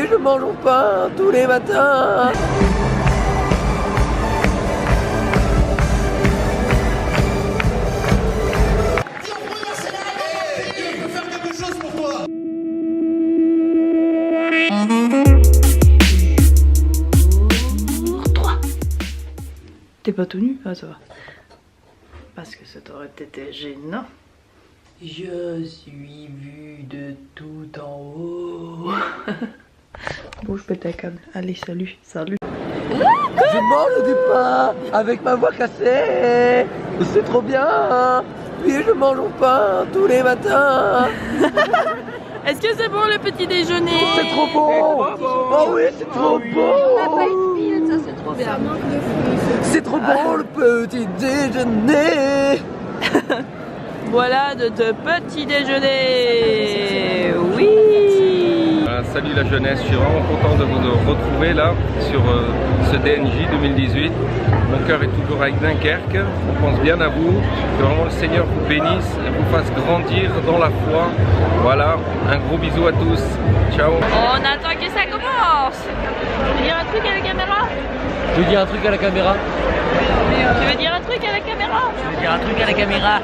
je mange mon pain tous les matins. T'es pas tout nu? Ah ça va. Parce que ça t'aurait été gênant. Je suis vue de tout en haut. Bouge pas ta canne. Allez, salut, salut. Je mange du pain avec ma voix cassée. C'est trop bien. Oui, je mange mon pain tous les matins. Est-ce que c'est bon le petit déjeuner? C'est trop bon. Oh oui, c'est trop bon. Ça c'est trop bien. C'est trop bon le petit déjeuner. Voilà de te petit déjeuner. Oui. Salut la jeunesse, je suis vraiment content de vous retrouver là sur ce DNJ 2018. Mon cœur est toujours avec Dunkerque, on pense bien à vous, que vraiment le Seigneur vous bénisse et vous fasse grandir dans la foi. Voilà, un gros bisou à tous, ciao. On attend que ça commence. Tu veux dire un truc à la caméra? Tu veux dire un truc à la caméra? Tu veux dire un truc à la caméra? Tu veux dire un truc à la caméra?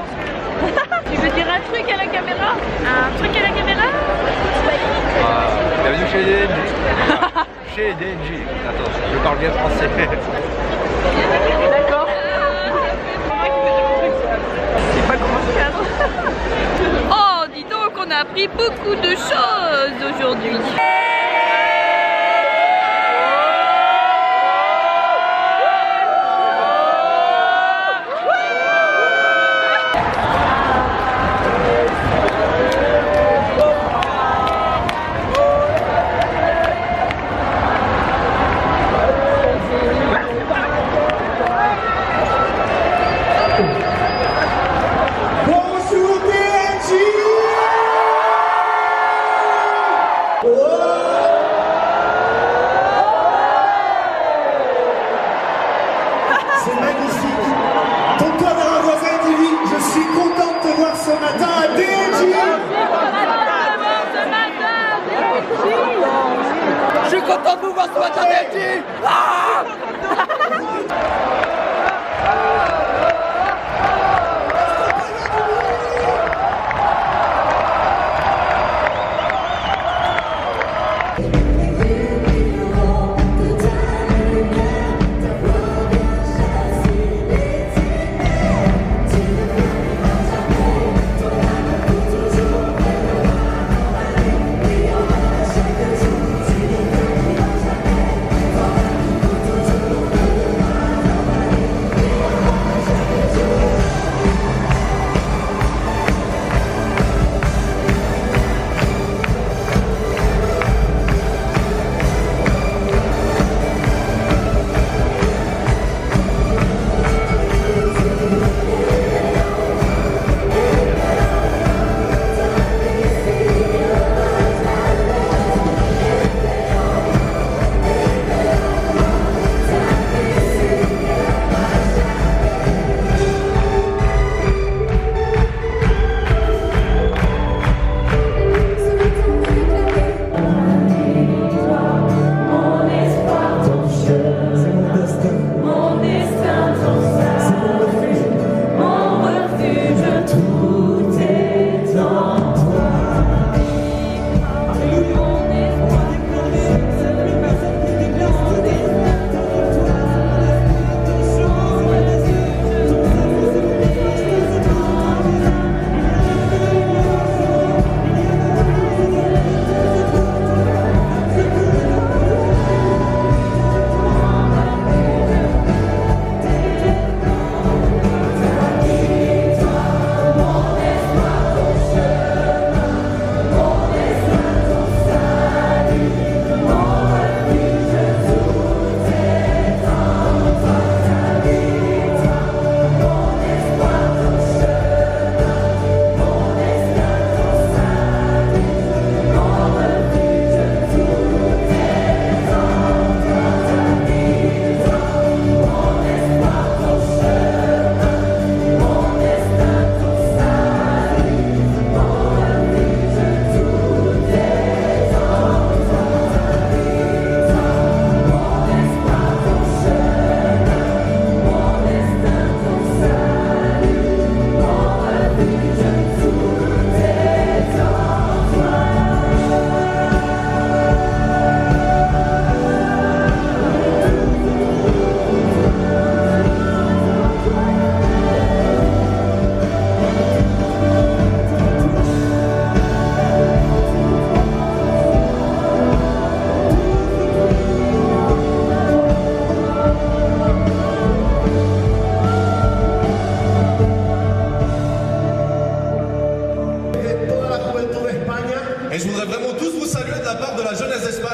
Tu veux dire un truc à la caméra? Un truc à la caméra? Bienvenue chez DNJ. Chez DNJ. Attends, je parle bien français. D'accord. Je sais pas comment faire. Oh, dis donc, on a appris beaucoup de choses aujourd'hui. C'est magnifique. Ton toit d'un voisin dit oui, je suis content de te voir ce matin à DNJ. Je suis content de vous voir ce matin, DNJ.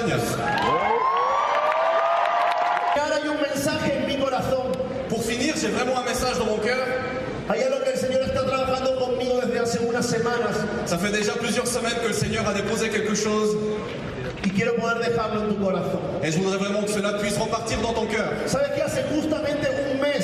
Espagne. Ahora hay un mensaje en mi corazón. Pour finir, j'ai vraiment un message dans mon cœur. Hay algo que el Señor está trabajando conmigo desde hace unas semanas Ça fait déjà plusieurs semaines que le Seigneur a déposé quelque chose y quiero poder dejarlo en tu corazón. et je voudrais vraiment que cela puisse repartir dans ton cœur. ¿Sabes qué? Hace justamente un mes,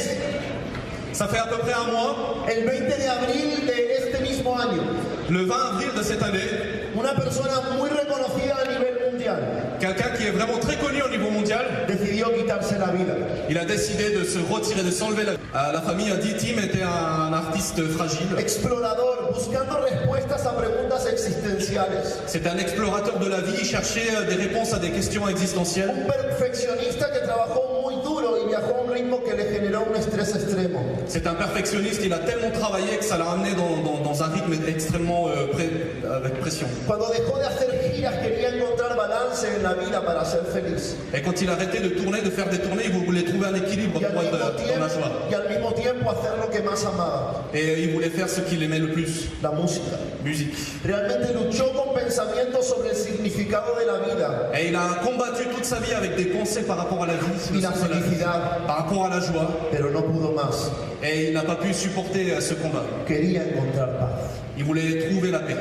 Ça fait à peu près un mois, el 20 de abril de este mismo año, le 20 avril de cette année, una persona muy reconocida a nivel mundial quelqu'un qui est vraiment très connu au niveau mondial, decidió quitarse la vida. il a décidé de se retirer, de s'enlever la vie. La famille a dit Tim était un artiste fragile. Explorador, buscando respuestas a preguntas existenciales. C'est un explorateur de la vie, il cherchait des réponses à des questions existentielles. Un perfeccionista que trabajó muy duro y viajó a un ritmo que le generó un estrés extremo. C'est un perfectionniste, il a tellement travaillé que ça l'a amené dans un rythme extrêmement avec pression. Cuando dejó de hacer giras quería encontrar balance en la vida para ser feliz. Et quand il a arrêté de tourner, de faire des tournées, il voulait trouver un équilibre Y pour être dans la joie. al mismo tiempo hacer lo que más amaba, Et il voulait faire ce qu'il aimait le plus, la música. musique. Realmente luchó con pensamientos sobre el significado de la vida Et il a combattu toute sa vie avec des pensées par rapport à la vie, y la felicidad, par rapport à la joie. pero no pudo más. Et il n'a pas pu supporter ce combat. Quería encontrar paz. Il voulait trouver la paix.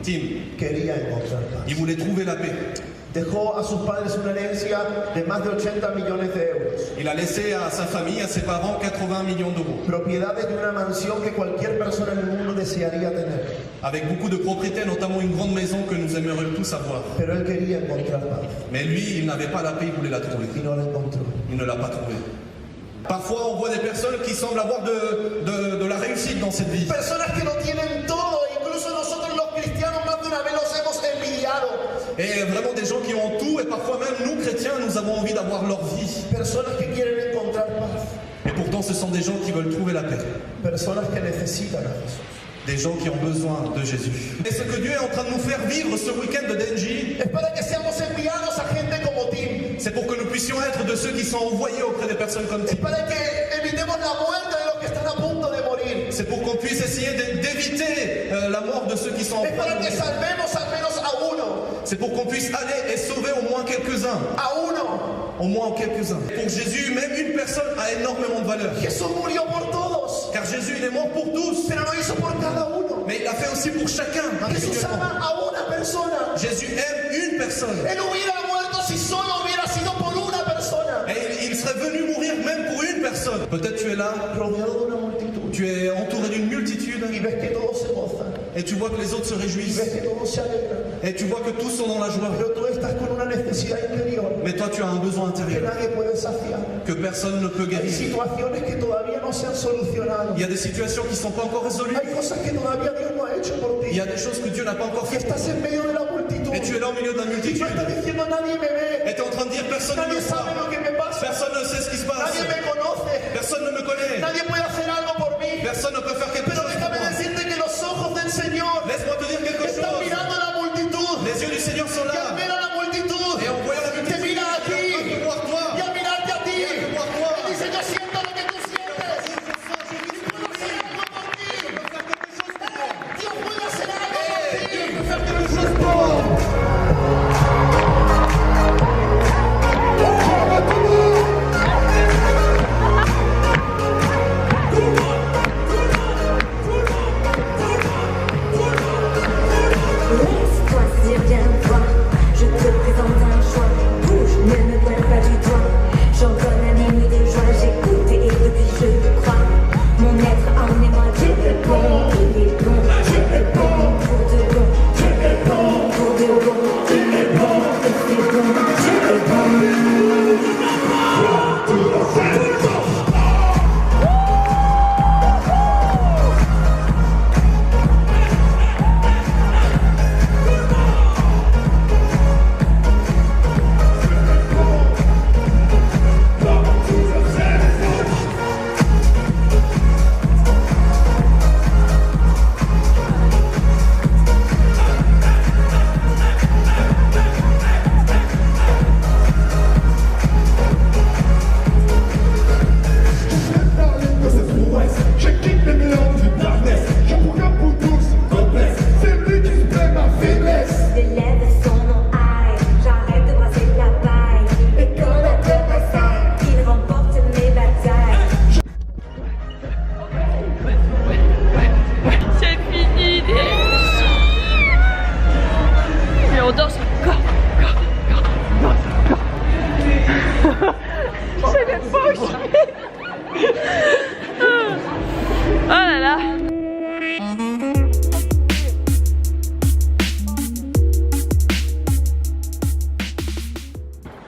Tim quería encontrar paz. Il voulait trouver la paix. Dejó a sus padres una herencia de más de 80 millones de euros. Il a laissé à sa famille, à ses parents, 80 millions d'euros. Propiedades de una mansión que cualquier persona en el mundo desearía tener. Avec beaucoup de propriétés, notamment une grande maison que nous aimerions tous avoir. Pero él quería encontrar paz Mais lui, il n'avait pas la paix, il voulait la trouver. y no la encontró. Il ne l'a pas trouvée. Parfois, on voit des personnes qui semblent avoir de la réussite dans cette vie. Personas que no tienen todo, incluso nosotros los cristianos más de una vez los hemos envidiado. Et vraiment des gens qui ont tout, et parfois même nous, chrétiens, nous avons envie d'avoir leur vie. Personas que quieren encontrar paz. Et pourtant, ce sont des gens qui veulent trouver la paix. Personas que necesitan a Jesús. Des gens qui ont besoin de Jésus. Et ce que Dieu est en train de nous faire vivre ce week-end de Denji, Es para que seamos enviados a gente como Tim. c'est pour que nous puissions être de ceux qui sont envoyés auprès des personnes comme Es Tim. para que evitemos la muerte de los que están a punto de morir. C'est pour qu'on puisse essayer d'éviter la mort de ceux qui sont en Es train para de que mourir. salvemos al menos a uno. C'est pour qu'on puisse aller et sauver au moins quelques-uns. A uno. Au moins quelques-uns. Pour Jésus, même une personne a énormément de valeur. Jesús murió por todos. Car Jésus, il est mort pour tous. Pero lo hizo por cada uno. Mais il l'a fait aussi pour chacun. Jesús individuellement. ama a una persona. Jésus aime une personne. Él hubiera muerto si solo hubiera sido por una persona. Et il serait venu mourir même pour une personne. Peut-être tu es là, Rodeado de una multitud. tu es entouré d'une multitude Y ves que todos se gozan. et tu vois que les autres se Y réjouissent. ves que todos se alegran. Et tu vois que tous sont dans la joie. Pero tú estás con una necesidad interior Mais toi, tu as un besoin que intérieur nadie puede saciar. que personne ne peut Hay guérir. situaciones que todavía no se han solucionado. Il y a des situations qui ne sont pas encore résolues. Hay cosas que todavía Dios no ha hecho por Il ti. y a des choses que Dieu n'a pas encore Y faites. estás en medio de la multitud. Et tu es là au milieu de la Y tú multitude. estás diciendo nadie me ve. Et tu es en train de dire personne ne Nadie me sabe voit. lo que me pasa. Personne ne sait ce qui se passe. Nadie me conoce. Personne ne me connaît. Nadie puede hacer algo por mí. Personne ne peut faire quelque Pero chose pour déjame moi. decirte que los ojos del Señor Laisse-moi te dire quelque están chose. mirando a la multitud. Les yeux du Seigneur sont Y al là. ver a la multitud, Et en voyant la te multitude, mira a il ti. peut voir toi. Y al mirarte a ti, Il peut voir toi. Él dice, yo siento lo que tú sientes. Y puedo hacer algo por ti. Dios puede hacer algo por ti.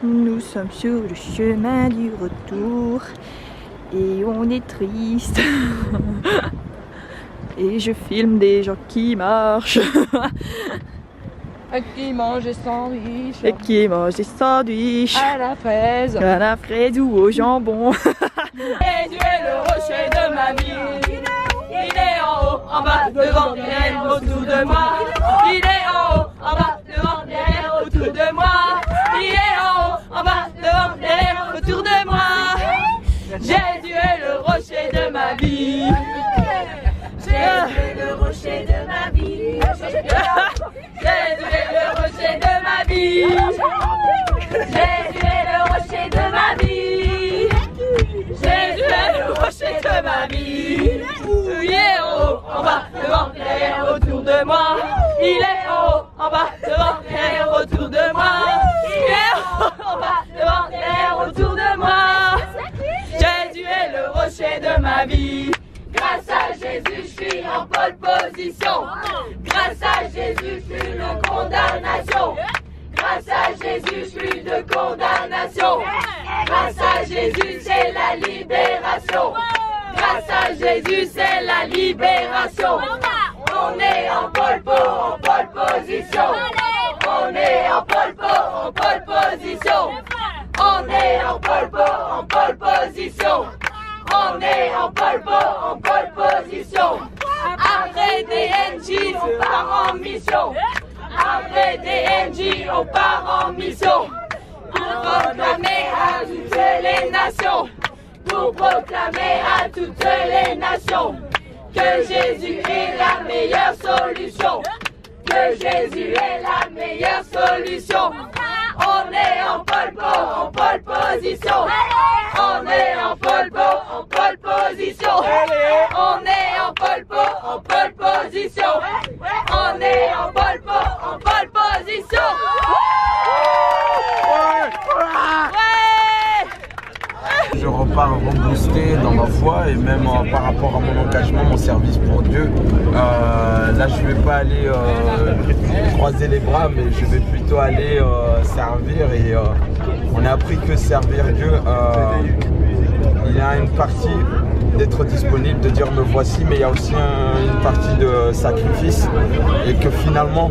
Nous sommes sur le chemin du retour et on est triste. Et je filme des gens qui marchent. Et qui mange des sandwichs Et qui mangent des sandwichs à la fraise. à la fraise ou au jambon. Jésus est le rocher de ma vie. Il est en haut, en bas, devant, derrière, autour de moi. Il est en haut, en bas, devant, derrière, autour de moi. Il est en haut, en bas, devant, derrière, autour de moi. Jésus est le rocher de ma vie. Jésus est le rocher de ma vie. Jésus est le rocher de ma vie. Jésus est le rocher de ma vie. Jésus est le rocher de ma vie. Il est en haut, en bas, devant, derrière, autour de moi. Il est en haut, en bas, devant, derrière, autour de moi. Il est en haut, en bas, devant, derrière, autour de moi. Jésus est le rocher de ma vie. Grâce à Jésus, je suis en pole position. Grâce à Jésus, je suis de condamnation. Grâce à Jésus, je suis de condamnation. Grâce à Jésus, c'est la libération. Grâce à Jésus, c'est la libération. On est en pole position. On est en pole position. On est en pole position. On est en pole position. Après DNJ, on part en mission. Après DNJ, on part en mission. Pour proclamer à toutes les nations. Pour proclamer à toutes les nations. Que Jésus est la meilleure solution. Que Jésus est la meilleure solution. On est en pole position. On est en pole position. On est en pole position. On est en pole position. Je repars reboosté dans ma foi et même par rapport à mon engagement, mon service pour Dieu. Là, je vais pas aller croiser les bras, mais je vais plutôt aller servir. Et on a appris que servir Dieu, il y a une partie d'être disponible, de dire me voici, mais il y a aussi une partie de sacrifice. Et que finalement,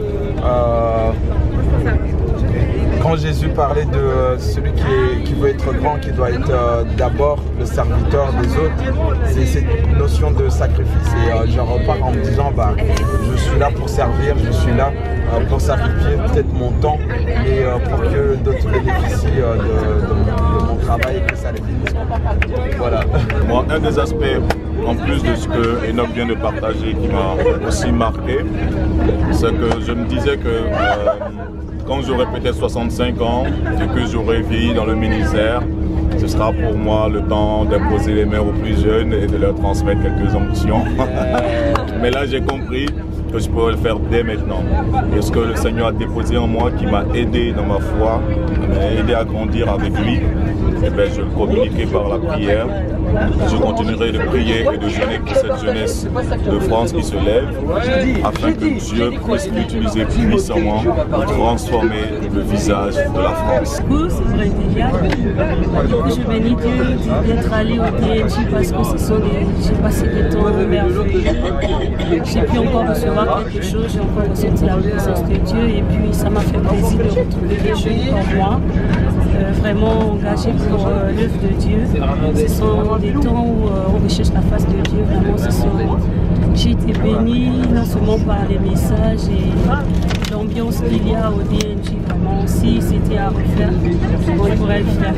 quand Jésus parlait de celui qui veut être grand, qui doit être d'abord le serviteur des autres, c'est cette notion de sacrifice. Et je repars en me disant, je suis là pour servir, je suis là pour sacrifier peut-être mon temps, mais pour que d'autres bénéficient de mon travail et que ça les bénisse. Voilà. Bon, un des aspects, en plus de ce que Enoch vient de partager, qui m'a aussi marqué, c'est que je me disais que quand j'aurai peut-être 65 ans et que j'aurai vieilli dans le ministère, ce sera pour moi le temps d'imposer les mains aux plus jeunes et de leur transmettre quelques onctions. Mais là, j'ai compris que je pourrais le faire dès maintenant. Et ce que le Seigneur a déposé en moi, qui m'a aidé dans ma foi, m'a aidé à grandir avec lui, et bien, je le communiquerai par la prière. Je continuerai de prier et de jeûner pour cette jeunesse de France qui se lève, afin que Dieu puisse l'utiliser puissamment pour transformer le visage de la France. C'est vrai déjà. Je bénis Dieu d'être allé au DNJ parce que j'ai passé des temps merveilleux. J'ai pu encore recevoir quelque chose, j'ai encore ressenti la présence de Dieu et puis ça m'a fait plaisir de retrouver des jeunes comme moi, vraiment engagés pour l'œuvre de Dieu. Ce sont des temps où on recherche la face de Dieu, vraiment j'ai été bénie non seulement par les messages et l'ambiance qu'il y a au DNJ, vraiment si c'était à refaire, on pourrait le faire.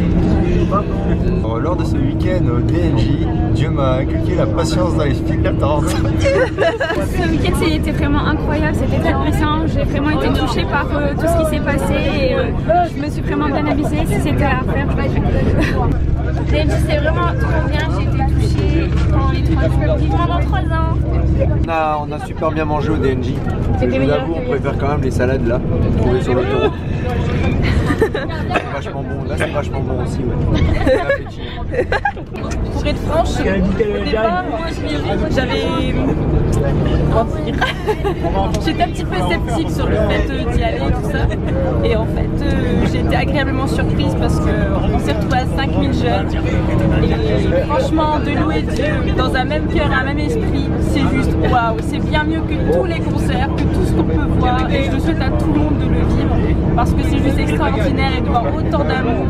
Lors de ce week-end au DNJ, Dieu m'a inculqué la patience dans les files d'attente. Ce week-end c'était vraiment incroyable, c'était très puissant, j'ai vraiment été touchée par tout ce qui s'est passé et je me suis vraiment bien amusée. Si c'était à refaire, je vais DNJ c'est vraiment trop bien, j'ai été touchée pendant les 3 jours, vivement dans 3 ans. On a super bien mangé au DNJ. Je vous avoue, on préfère quand même les salades là, trouvées sur l'autoroute. C'est vachement bon, là c'est vachement bon aussi. Ouais. Pour être franche, au départ, moi j'étais un petit peu sceptique sur le fait d'y aller et tout ça. Et en fait, j'ai été agréablement surprise parce qu'on s'est retrouvés à 5000 jeunes. Et franchement, de louer Dieu dans un même cœur, un même esprit, c'est juste waouh. C'est bien mieux que tous les concerts, que tout ce qu'on peut voir. Et je le souhaite à tout le monde de le vivre parce que c'est juste extraordinaire et de voir autant d'amour.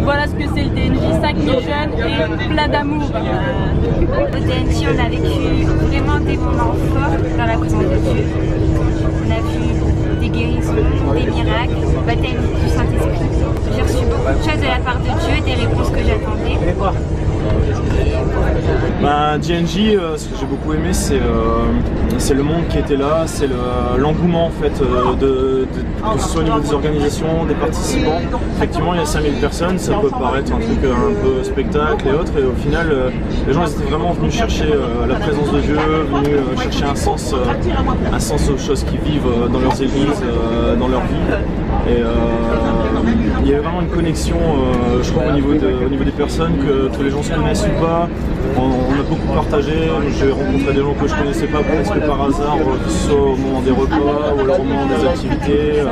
Voilà ce que c'est le DNJ, 5000 jeunes et plein d'amour. Au DNJ, on a vécu vraiment des moments forts dans la présence de Dieu. On a vu des guérisons, des miracles, baptême du Saint-Esprit. J'ai reçu beaucoup de choses de la part de Dieu, des réponses que j'attendais. DNJ, ce que j'ai beaucoup aimé, c'est le monde qui était là, c'est l'engouement en fait, que ce soit au niveau des organisations, des participants. Effectivement, il y a 5000 personnes, ça peut paraître un truc un peu spectacle et autres, et au final, les gens étaient vraiment venus chercher la présence de Dieu, venus chercher un sens aux choses qu'ils vivent dans leurs églises, dans leur vie. Et il y avait vraiment une connexion, je crois, au niveau des personnes, que les gens se connaissent ou pas. On a beaucoup partagé, j'ai rencontré des gens que je connaissais pas presque par hasard, que ce soit au moment des repas ou alors au moment des activités.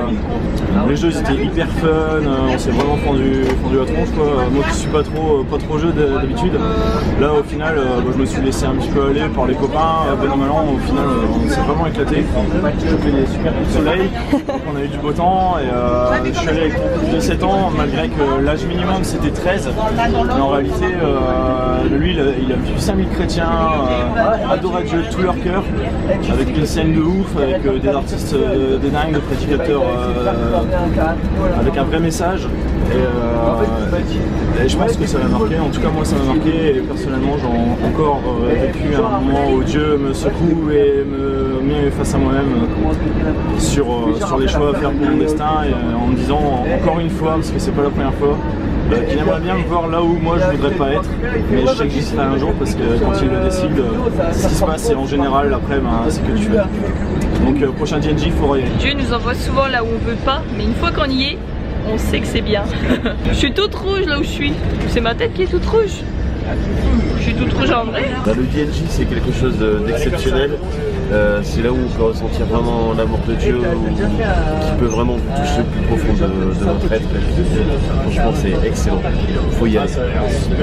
Les jeux étaient hyper fun, on s'est vraiment fendu la tronche quoi. Moi qui suis pas trop jeu d'habitude, là au final je me suis laissé un petit peu aller par les copains, ben mal au final on s'est vraiment éclaté. J'ai fait des super coups de soleil, on a eu du beau temps et je suis allé avec mon fils de 7 ans malgré que l'âge minimum c'était 13, mais en réalité lui il a vu 5000 chrétiens adorer Dieu de tout leur cœur, avec une scène de ouf, avec des artistes des dingues, des prédicateurs avec un vrai message et je pense que ça m'a marqué, en tout cas moi ça m'a marqué et personnellement j'ai encore vécu un moment où Dieu me secoue et me met face à moi-même sur les choix à faire pour mon destin et en me disant encore une fois, parce que c'est pas la première fois, qu'il aimerait bien me voir là où moi je voudrais pas être, mais je sais que j'y serai un jour parce que quand il le décide, ce qui se passe et en général après c'est que tu fais. Donc prochain DNJ, il faudra y aller. Dieu nous envoie souvent là où on veut pas, mais une fois qu'on y est, on sait que c'est bien. Je suis toute rouge là où je suis, c'est ma tête qui est toute rouge. Je suis toute rouge en vrai. Le DNJ c'est quelque chose d'exceptionnel. C'est là où on peut ressentir vraiment l'amour de Dieu, qui peut vraiment vous toucher le plus profond de notre être. Franchement c'est excellent, il faut y aller.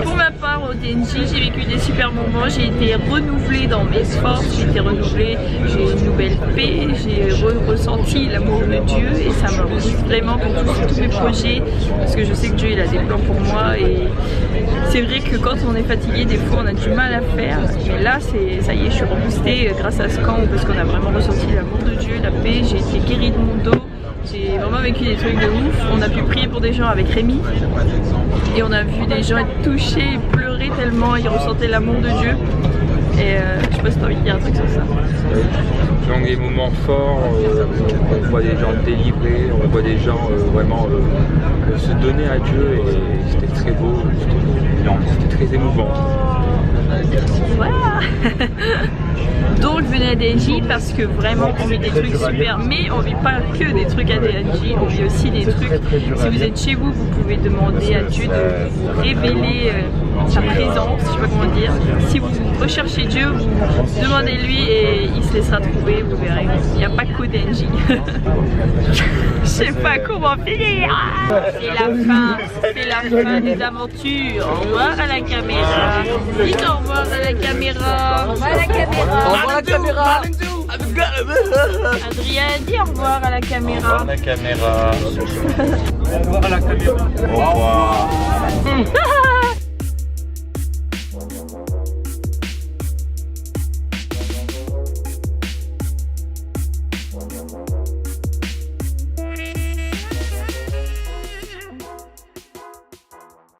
Pour ma part au DNJ, j'ai vécu des super moments, j'ai été renouvelée dans mes forces, j'ai été renouvelée, j'ai une nouvelle paix, j'ai ressenti l'amour de Dieu et ça me booste vraiment pour tous mes projets parce que je sais que Dieu il a des plans pour moi et c'est vrai que quand on est fatigué des fois on a du mal à faire, mais là ça y est, je suis reboostée grâce à ce camp parce qu'on a vraiment ressenti l'amour de Dieu, la paix, j'ai été guérie de mon dos, j'ai vraiment vécu des trucs de ouf, on a pu prier pour des gens avec Rémi et on a vu des gens être touchés et pleurer tellement ils ressentaient l'amour de Dieu et je sais pas si t'as envie de dire un truc sur ça. Donc des moments forts, on voit des gens délivrés, on voit des gens vraiment se donner à Dieu et c'était très beau, c'était très émouvant. Voilà. Donc venez à DNJ parce que vraiment on vit des trucs super, mais on vit pas que des trucs à DNJ, on vit aussi des trucs, si vous êtes chez vous, vous pouvez demander à Dieu de vous révéler sa présence, je sais pas comment dire. Si vous recherchez Dieu, vous demandez-lui et il se laissera trouver, vous verrez, il n'y a pas qu'au DNJ. Je sais pas comment finir. C'est la fin des aventures. Au revoir à la caméra. Dites au revoir à la caméra. Au revoir à la caméra. Au revoir à la caméra. Adrien, dis au revoir à la caméra. Au revoir à la caméra. Au revoir.